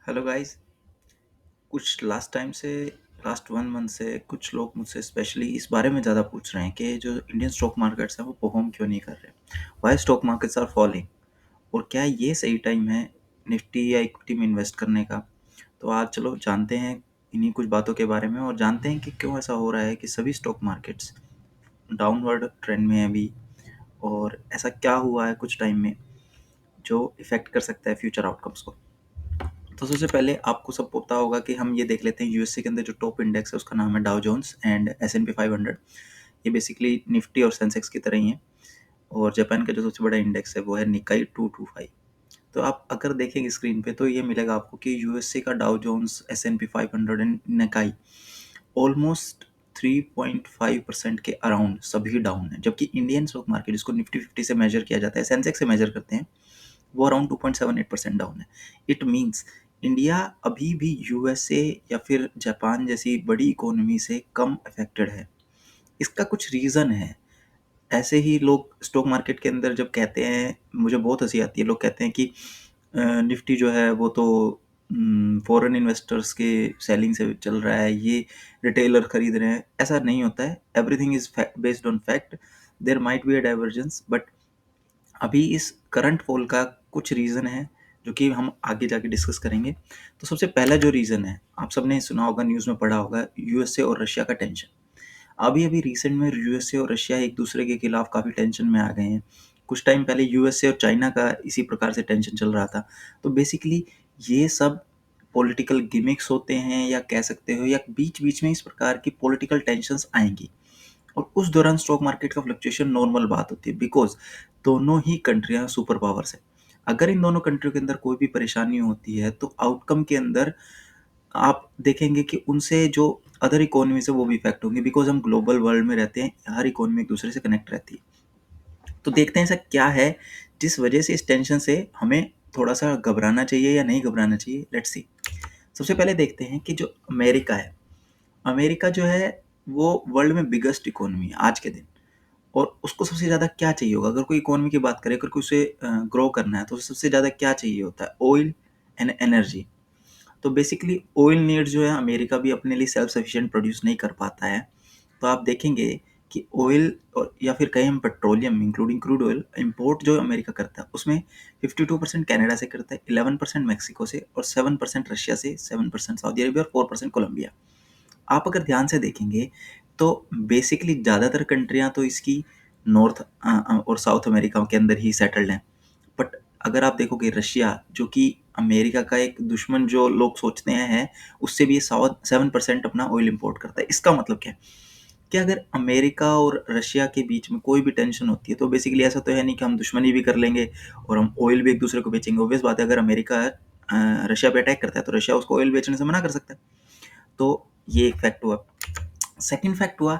Hello guys. कुछ last 1 month से कुछ लोग मुझसे स्पेशली इस बारे में ज़्यादा पूछ रहे हैं कि जो इंडियन स्टॉक मार्केट्स हैं वो परफॉर्म क्यों नहीं कर रहे, why stock markets are falling, और क्या ये सही टाइम है निफ्टी या इक्विटी में इन्वेस्ट करने का। तो आज चलो जानते हैं इन्हीं कुछ बातों के बारे में और जानते हैं कि क्यों ऐसा हो रहा है कि सभी स्टॉक मार्केट्स डाउनवर्ड ट्रेंड में है अभी, और ऐसा क्या हुआ है कुछ टाइम में जो इफ़ेक्ट कर सकता है फ्यूचर आउटकम्स को। तो सबसे पहले आपको सब पता होगा कि हम ये देख लेते हैं यूएसए के अंदर जो टॉप इंडेक्स है उसका नाम है डाउ जोन्स एंड एस&पी 500। ये बेसिकली निफ्टी और सेंसेक्स की तरह ही है। और जापान का जो सबसे बड़ा इंडेक्स है वो है निकाई 225। तो आप अगर देखेंगे स्क्रीन पे तो ये मिलेगा आपको कि यूएसए का Dow Jones S&P 500 and Nikkei almost 3.5% के अराउंड सभी डाउन है, जबकि इंडियन स्टॉक मार्केट जिसको निफ्टी 50 से मेजर किया जाता है, सेंसेक्स से मेजर करते हैं, वो अराउंड 2.78% डाउन है। इट मीन्स इंडिया अभी भी यूएसए या फिर जापान जैसी बड़ी इकोनॉमी से कम अफेक्टेड है। इसका कुछ रीज़न है। ऐसे ही लोग स्टॉक मार्केट के अंदर जब कहते हैं, मुझे बहुत हंसी आती है, लोग कहते हैं कि निफ्टी जो है वो तो फॉरेन इन्वेस्टर्स के सेलिंग से चल रहा है, ये रिटेलर खरीद रहे हैं। ऐसा नहीं होता है। Everything is based on fact. There might be a divergence, but अभी इस करंट फॉल का कुछ रीज़न है जो कि हम आगे जाके डिस्कस करेंगे। तो सबसे पहला जो रीज़न है, आप सबने सुना होगा, न्यूज़ में पढ़ा होगा, यूएसए और रशिया का टेंशन। अभी अभी रिसेंट में यूएसए और रशिया एक दूसरे के खिलाफ काफ़ी टेंशन में आ गए हैं। कुछ टाइम पहले यूएसए और चाइना का इसी प्रकार से टेंशन चल रहा था। तो बेसिकली ये सब पॉलिटिकल गिमिक्स होते हैं, या कह सकते हो, या बीच बीच में इस प्रकार की पॉलिटिकल टेंशन्स आएंगी, और उस दौरान स्टॉक मार्केट का फ्लक्चुएशन नॉर्मल बात होती है, बिकॉज दोनों ही कंट्रियां सुपर पावर्स है। अगर इन दोनों कंट्रियों के अंदर कोई भी परेशानी होती है तो आउटकम के अंदर आप देखेंगे कि उनसे जो अदर इकोनॉमी से वो भी इफेक्ट होंगे, बिकॉज हम ग्लोबल वर्ल्ड में रहते हैं, हर इकोनॉमी एक दूसरे से कनेक्ट रहती है। तो देखते हैं ऐसा क्या है जिस वजह से इस टेंशन से हमें थोड़ा सा घबराना चाहिए या नहीं घबराना चाहिए। Let's see. सबसे पहले देखते हैं कि जो अमेरिका है, अमेरिका जो है वो वर्ल्ड में बिगेस्ट इकोनॉमी है आज के दिन। और उसको सबसे ज़्यादा क्या चाहिए होगा, अगर कोई इकोनॉमी की बात करें, अगर कोई उसे ग्रो करना है तो उसे सबसे ज़्यादा क्या चाहिए होता है, ऑयल एंड एनर्जी। तो बेसिकली ऑयल नीड जो है, अमेरिका भी अपने लिए सेल्फ सफिशिएंट प्रोड्यूस नहीं कर पाता है। तो आप देखेंगे कि ऑयल और या फिर कहें हम petroleum including crude oil import जो अमेरिका करता है उसमें 52% कनाडा से करता है, 11% मैक्सिको से, और 7% रशिया से, 7% सऊदी अरेबिया और 4% कोलंबिया। आप अगर ध्यान से देखेंगे तो बेसिकली ज़्यादातर कंट्रियां तो इसकी नॉर्थ और साउथ अमेरिका के अंदर ही सेटल्ड हैं। बट अगर आप देखोगे रशिया, जो कि अमेरिका का एक दुश्मन जो लोग सोचते हैं, उससे भी ये 7% अपना ऑयल इंपोर्ट करता है। इसका मतलब क्या है कि अगर अमेरिका और रशिया के बीच में कोई भी टेंशन होती है तो बेसिकली ऐसा तो है नहीं कि हम दुश्मनी भी कर लेंगे और हम ऑयल भी एक दूसरे को बेचेंगे। ऑब्वियस बात है, अगर अमेरिका रशिया पे अटैक करता है तो रशिया उसको ऑयल बेचने से मना कर सकता है। तो ये एक फैक्ट हुआ। सेकंड फैक्ट हुआ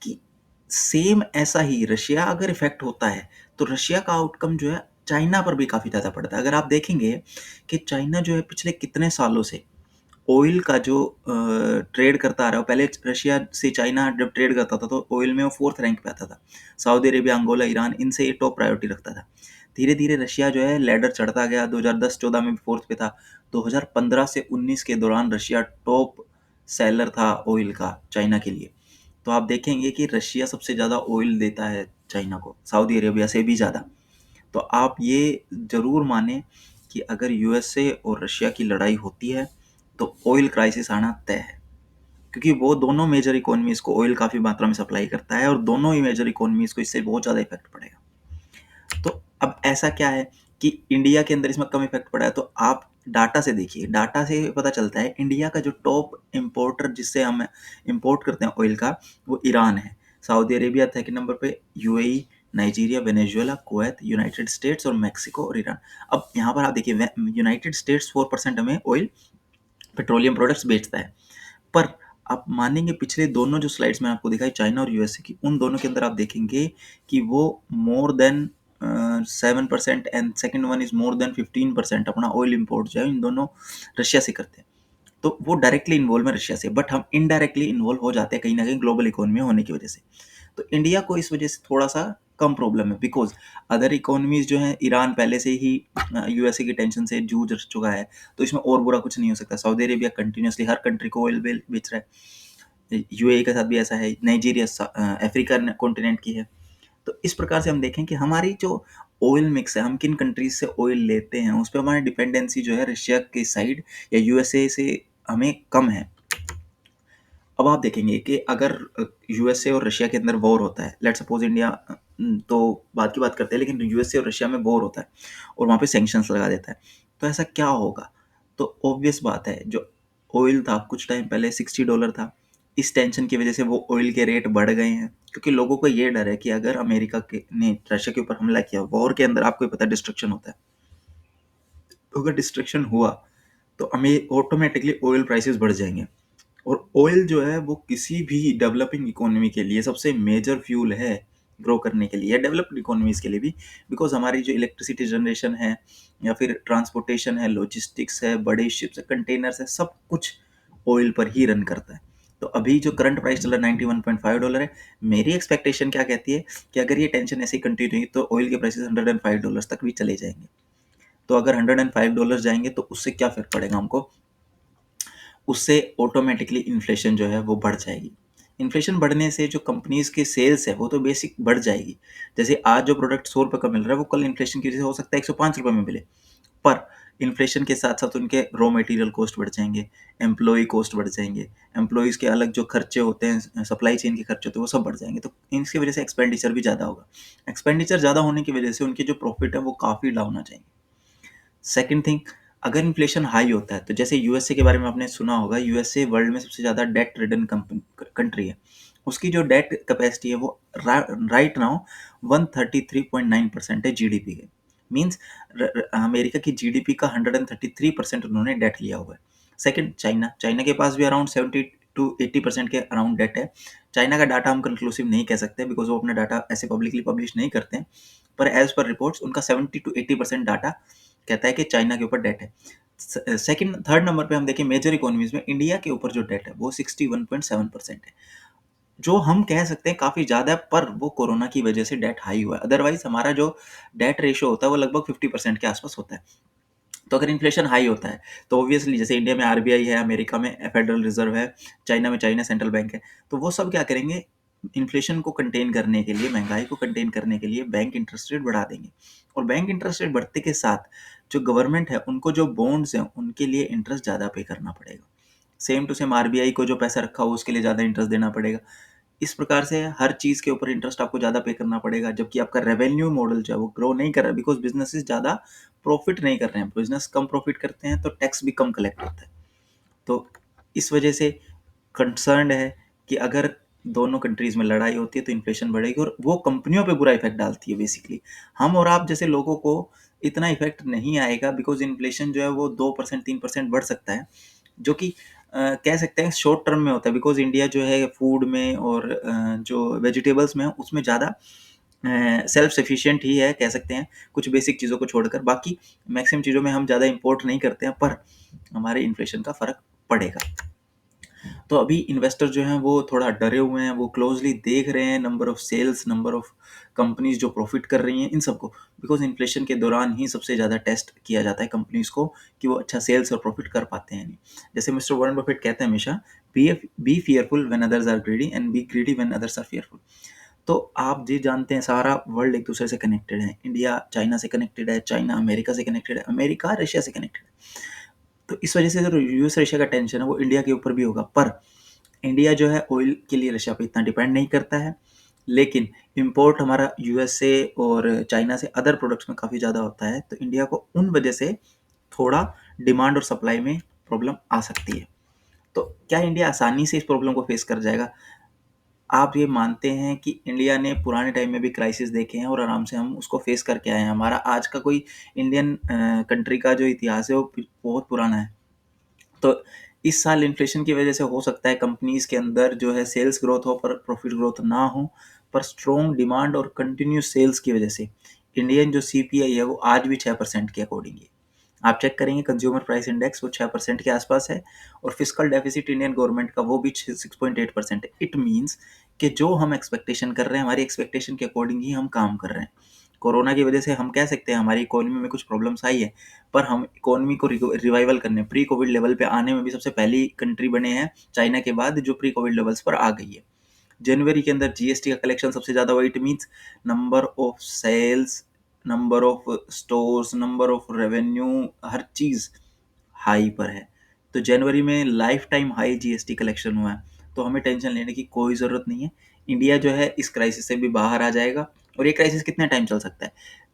कि सेम ऐसा ही रशिया अगर इफेक्ट होता है तो रशिया का आउटकम जो है चाइना पर भी काफ़ी ज़्यादा पड़ता है। अगर आप देखेंगे कि चाइना जो है पिछले कितने सालों से ऑयल का जो ट्रेड करता आ रहा है, पहले रशिया से चाइना जब ट्रेड करता था तो ऑयल में वो फोर्थ रैंक पे आता था। सऊदी अरेबिया, अंगोला, ईरान, इनसे ये टॉप प्रायोरिटी रखता था। धीरे धीरे रशिया जो है लेडर चढ़ता गया, 2010-14 में भी फोर्थ पे था। 2015 से 19 के दौरान रशिया टॉप सेलर था ऑयल का चाइना के लिए। तो आप देखेंगे कि रशिया सबसे ज़्यादा ऑयल देता है चाइना को, सऊदी अरेबिया से भी ज़्यादा। तो आप ये ज़रूर माने कि अगर यूएसए और रशिया की लड़ाई होती है तो ऑयल क्राइसिस आना तय है, क्योंकि वो दोनों मेजर इकोनॉमीज़ को ऑयल काफ़ी मात्रा में सप्लाई करता है और दोनों ही मेजर इकोनॉमीज़ को इससे बहुत ज़्यादा इफेक्ट पड़ेगा। तो अब ऐसा क्या है कि इंडिया के अंदर इसमें कम इफेक्ट पड़ा है, तो आप डाटा से देखिए। डाटा से पता चलता है इंडिया का जो टॉप इम्पोर्टर जिससे हम इम्पोर्ट करते हैं ऑयल का, वो ईरान है। सऊदी अरेबिया सेकंड नंबर पे, UAE, Nigeria, Venezuela, Kuwait, United states और मेक्सिको और ईरान। अब यहाँ पर आप देखिए, यूनाइटेड स्टेट्स 4% हमें ऑयल पेट्रोलियम प्रोडक्ट्स बेचता है। पर आप मानेंगे पिछले दोनों जो स्लाइड्स मैंने आपको दिखाई, चाइना और यूएसए की, उन दोनों के अंदर आप देखेंगे कि वो more than 7% and second one is more than 15% अपना ऑयल इम्पोर्ट जो है इन दोनों रशिया से करते हैं। तो वो डायरेक्टली इन्वॉल्व है रशिया से, बट हम इनडायरेक्टली इन्वॉल्व हो जाते हैं कहीं ना कहीं ग्लोबल इकोनॉमी होने की वजह से। तो इंडिया को इस वजह से थोड़ा सा कम प्रॉब्लम है, बिकॉज अदर इकोनॉमीज जो है, ईरान पहले से ही यूएसए की टेंशन से जूझ चुका है, तो इसमें और बुरा कुछ नहीं हो सकता। सऊदी अरेबिया कंटिन्यूसली हर कंट्री को ऑयल बेच रहा है, यूएई के साथ भी ऐसा है, नाइजीरिया अफ्रीका कॉन्टिनेंट की है। तो इस प्रकार से हम देखें कि हमारी जो ऑयल मिक्स है, हम किन कंट्रीज से ऑयल लेते हैं, उस पर हमारी डिपेंडेंसी जो है रशिया के साइड या यूएसए से हमें कम है। अब आप देखेंगे कि अगर यूएसए और रशिया के अंदर वॉर होता है, लेट्स सपोज इंडिया, तो बात की बात करते हैं, लेकिन यूएसए और रशिया में वॉर होता है और वहाँ पे सैंक्शंस लगा देता है, तो ऐसा क्या होगा? तो ऑब्वियस बात है, जो ऑयल था कुछ टाइम पहले $60 था, इस टेंशन की वजह से वो ऑयल के रेट बढ़ गए हैं, क्योंकि लोगों को ये डर है कि अगर अमेरिका के ने रशिया के ऊपर हमला किया, वॉर के अंदर आपको पता है डिस्ट्रक्शन होता है, तो अगर डिस्ट्रक्शन हुआ तो हमें ऑटोमेटिकली ऑयल प्राइसेस बढ़ जाएंगे। और ऑयल जो है वो किसी भी डेवलपिंग इकोनॉमी के लिए सबसे मेजर फ्यूल है ग्रो करने के लिए, या डेवलप्ड इकोनॉमीज के लिए भी, बिकॉज हमारी जो इलेक्ट्रिसिटी जनरेशन है या फिर ट्रांसपोर्टेशन है, लॉजिस्टिक्स है, बड़े शिप्स है, कंटेनर्स है, सब कुछ ऑयल पर ही रन करता है। तो अभी जो करंट प्राइस चल रहा है $91.5 है, मेरी एक्सपेक्टेशन क्या कहती है कि अगर ये टेंशन ऐसे ही कंटिन्यू हुई तो ऑयल के प्राइसेस $105 तक भी चले जाएंगे। तो अगर $105 जाएंगे तो उससे क्या फर्क पड़ेगा हमको? उससे ऑटोमेटिकली इन्फ्लेशन जो है वो बढ़ जाएगी। इन्फ्लेशन बढ़ने से जो कंपनीज की सेल्स है वो तो बेसिक बढ़ जाएगी। जैसे आज जो प्रोडक्ट $100 का मिल रहा है वो कल इन्फ्लेशन की वजह से हो सकता है $105 में मिले, पर इन्फ्लेशन के साथ साथ उनके रॉ मटेरियल कॉस्ट बढ़ जाएंगे, एम्प्लॉय कॉस्ट बढ़ जाएंगे, एम्प्लॉयज़ के अलग जो खर्चे होते हैं, सप्लाई चेन के खर्चे होते हैं, वो सब बढ़ जाएंगे। तो इनकी वजह से एक्सपेंडिचर भी ज़्यादा होगा। एक्सपेंडिचर ज़्यादा होने की वजह से उनके जो प्रॉफिट है वो काफ़ी डाउन आ जाएंगे। सेकंड थिंग, अगर इन्फ्लेशन हाई होता है, तो जैसे यूएसए के बारे में आपने सुना होगा, यूएसए वर्ल्ड में सबसे ज़्यादा डेट रिडन कंट्री है। उसकी जो डेट कैपेसिटी है वो राइट नाउ 133.9% है जीडीपी के। मीन्स अमेरिका की जीडीपी का 133% उन्होंने डेट लिया हुआ है। सेकंड, चाइना, चाइना के पास भी अराउंड 70 to 80% के अराउंड डेट है। चाइना का डाटा हम कंक्लूसिव नहीं कह सकते बिकॉज वो अपना डाटा ऐसे पब्लिकली पब्लिश नहीं करते हैं, पर एज पर रिपोर्ट्स उनका 70 to 80% डाटा कहता है कि चाइना के ऊपर डेट है। सेकंड, थर्ड नंबर पे हम देखें मेजर इकोनॉमीज में, इंडिया के ऊपर जो डेट है वो 61.7% है, जो हम कह सकते हैं काफी ज्यादा है, पर वो कोरोना की वजह से डेट हाई हुआ है। अदरवाइज हमारा जो डेट रेशियो होता है वो लगभग 50% के आसपास होता है। तो अगर इन्फ्लेशन हाई होता है तो ऑब्वियसली, जैसे इंडिया में आरबीआई है, अमेरिका में फेडरल रिजर्व है, चाइना में चाइना सेंट्रल बैंक है, तो वो सब क्या करेंगे, इन्फ्लेशन को कंटेन करने के लिए, महंगाई को कंटेन करने के लिए बैंक इंटरेस्ट रेट बढ़ा देंगे। और बैंक इंटरेस्ट रेट बढ़ते के साथ जो गवर्नमेंट है उनको जो बॉन्ड्स हैं उनके लिए इंटरेस्ट ज़्यादा पे करना पड़ेगा। सेम टू सेम आरबीआई को जो पैसा रखा हो उसके लिए ज़्यादा इंटरेस्ट देना पड़ेगा। इस प्रकार से हर चीज़ के ऊपर इंटरेस्ट आपको ज़्यादा पे करना पड़ेगा, जबकि आपका रेवेन्यू मॉडल जो है वो ग्रो नहीं कर रहा है, बिकॉज बिजनेसेस ज़्यादा प्रॉफिट नहीं कर रहे हैं। बिजनेस कम प्रॉफिट करते हैं तो टैक्स भी कम कलेक्ट होता है। तो इस वजह से कंसर्न है कि अगर दोनों कंट्रीज में लड़ाई होती है तो इन्फ्लेशन बढ़ेगी और वो कंपनियों पे बुरा इफेक्ट डालती है। बेसिकली हम और आप जैसे लोगों को इतना इफेक्ट नहीं आएगा, बिकॉज इन्फ्लेशन जो है वो 2% 3% बढ़ सकता है, जो कि कह सकते हैं शॉर्ट टर्म में होता है, बिकॉज इंडिया जो है फूड में और जो वेजिटेबल्स में है उसमें ज़्यादा सेल्फ सफिशिएंट ही है, कह सकते हैं, कुछ बेसिक चीज़ों को छोड़कर। बाकी मैक्सिमम चीज़ों में हम ज़्यादा इंपोर्ट नहीं करते हैं, पर हमारे इन्फ्लेशन का फ़र्क पड़ेगा। तो अभी इन्वेस्टर जो हैं वो थोड़ा डरे हुए हैं, वो क्लोजली देख रहे हैं number of sales, number of companies जो प्रॉफिट कर रही हैं, इन सबको, बिकॉज इन्फ्लेशन के दौरान ही सबसे ज़्यादा टेस्ट किया जाता है कंपनीज को कि वो अच्छा सेल्स और प्रॉफिट कर पाते हैं नहीं। जैसे मिस्टर वॉरेन बफेट कहते हैं हमेशा, be fearful when others are greedy and be greedy when others are fearful. तो आप जी जानते हैं सारा वर्ल्ड एक दूसरे से कनेक्टेड है। इंडिया चाइना से कनेक्टेड है, चाइना अमेरिका से कनेक्टेड है, अमेरिका रशिया से कनेक्टेड है। तो इस वजह से जो यूएस रशिया का टेंशन है वो इंडिया के ऊपर भी होगा, पर इंडिया जो है ऑयल के लिए रशिया पे इतना डिपेंड नहीं करता है, लेकिन इंपोर्ट हमारा यूएसए और चाइना से अदर प्रोडक्ट्स में काफ़ी ज़्यादा होता है, तो इंडिया को उन वजह से थोड़ा डिमांड और सप्लाई में प्रॉब्लम आ सकती है। तो क्या इंडिया आसानी से इस प्रॉब्लम को फेस कर जाएगा? आप ये मानते हैं कि इंडिया ने पुराने टाइम में भी क्राइसिस देखे हैं और आराम से हम उसको फेस करके आए हैं? हमारा आज का कोई इंडियन कंट्री का जो इतिहास है वो बहुत पुराना है। तो इस साल इन्फ्लेशन की वजह से हो सकता है कंपनीज के अंदर जो है सेल्स ग्रोथ हो पर प्रॉफिट ग्रोथ ना हो, पर स्ट्रॉन्ग डिमांड और कंटिन्यूस सेल्स की वजह से इंडियन जो सीपीआई है वो आज भी 6% के अकॉर्डिंग है। आप चेक करेंगे कंज्यूमर प्राइस इंडेक्स वो 6% के आसपास है, और फिजिकल डेफिसिट इंडियन गवर्नमेंट का वो भी 6.8% है। इट मीन्स कि जो हम एक्सपेक्टेशन कर रहे हैं, हमारी एक्सपेक्टेशन के अकॉर्डिंग ही हम काम कर रहे हैं। कोरोना की वजह से हम कह सकते हैं हमारी इकोनॉमी में कुछ प्रॉब्लम्स आई है, पर हम इकोनॉमी को रिवाइवल करने, प्री कोविड लेवल पे आने में भी सबसे पहली कंट्री बने हैं चाइना के बाद, जो प्री कोविड लेवल्स पर आ गई है। जनवरी के अंदर जीएसटी का कलेक्शन सबसे ज़्यादा हुआ। It means number of sales, number of stores, number of revenue, हर चीज़ हाई पर है। तो जनवरी में life time high GST collection हुआ है, तो हमें टेंशन लेने की कोई ज़रूरत नहीं है। इंडिया जो है इस क्राइसिस से भी बाहर आ जाएगा। और ये क्राइसिस कितने टाइम चल सकता है?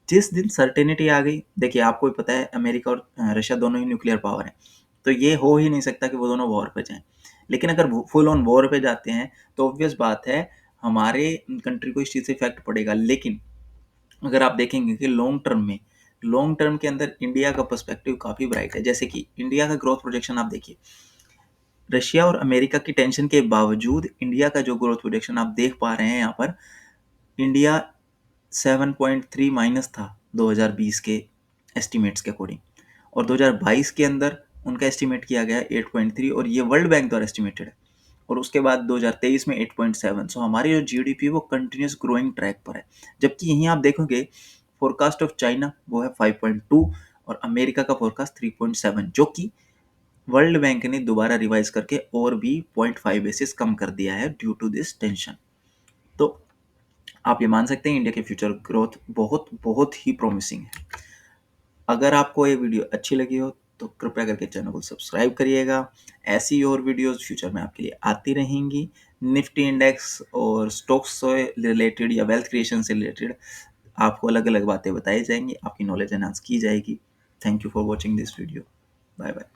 जिस दिन सर्टेनिटी आ गई, देखिए आपको भी पता है अमेरिका और रशिया दोनों ही न्यूक्लियर पावर है, तो ये हो ही नहीं सकता कि वो दोनों वॉर पे जाएं। लेकिन अगर फुल ऑन वॉर पे जाते हैं तो ऑब्वियस बात है हमारे कंट्री को इस चीज़ से इफेक्ट पड़ेगा। लेकिन अगर आप देखेंगे कि लॉन्ग टर्म के अंदर इंडिया का पर्सपेक्टिव काफ़ी ब्राइट है। जैसे कि इंडिया का ग्रोथ प्रोजेक्शन आप देखिए, रशिया और अमेरिका की टेंशन के बावजूद इंडिया का जो ग्रोथ प्रोजेक्शन आप देख पा रहे हैं यहाँ पर, इंडिया 7.3 माइनस था 2020 के एस्टिमेट्स के अकॉर्डिंग, और 2022 के अंदर उनका एस्टिमेट किया गया 8.3, और ये वर्ल्ड बैंक द्वारा एस्टिमेटेड है। और उसके बाद 2023 में 8.7। सो हमारी जो जीडीपी वो कंटिन्यूस ग्रोइंग ट्रैक पर है। जबकि यहीं आप देखोगे फोरकास्ट ऑफ चाइना वो है 5.2, और अमेरिका का फोरकास्ट 3.7, जो कि वर्ल्ड बैंक ने दोबारा रिवाइज करके और भी 0.5 बेसिस कम कर दिया है ड्यू टू दिस टेंशन। तो आप ये मान सकते हैं इंडिया की फ्यूचर ग्रोथ बहुत बहुत ही प्रॉमिसिंग है। अगर आपको ये वीडियो अच्छी लगी हो तो कृपया करके चैनल को सब्सक्राइब करिएगा। ऐसी और वीडियोस फ्यूचर में आपके लिए आती रहेंगी। निफ्टी इंडेक्स और स्टॉक्स से रिलेटेड या वेल्थ क्रिएशन से रिलेटेड आपको अलग अलग बातें बताई जाएंगी, आपकी नॉलेज एनहांस की जाएगी। Thank you for watching this video. Bye bye.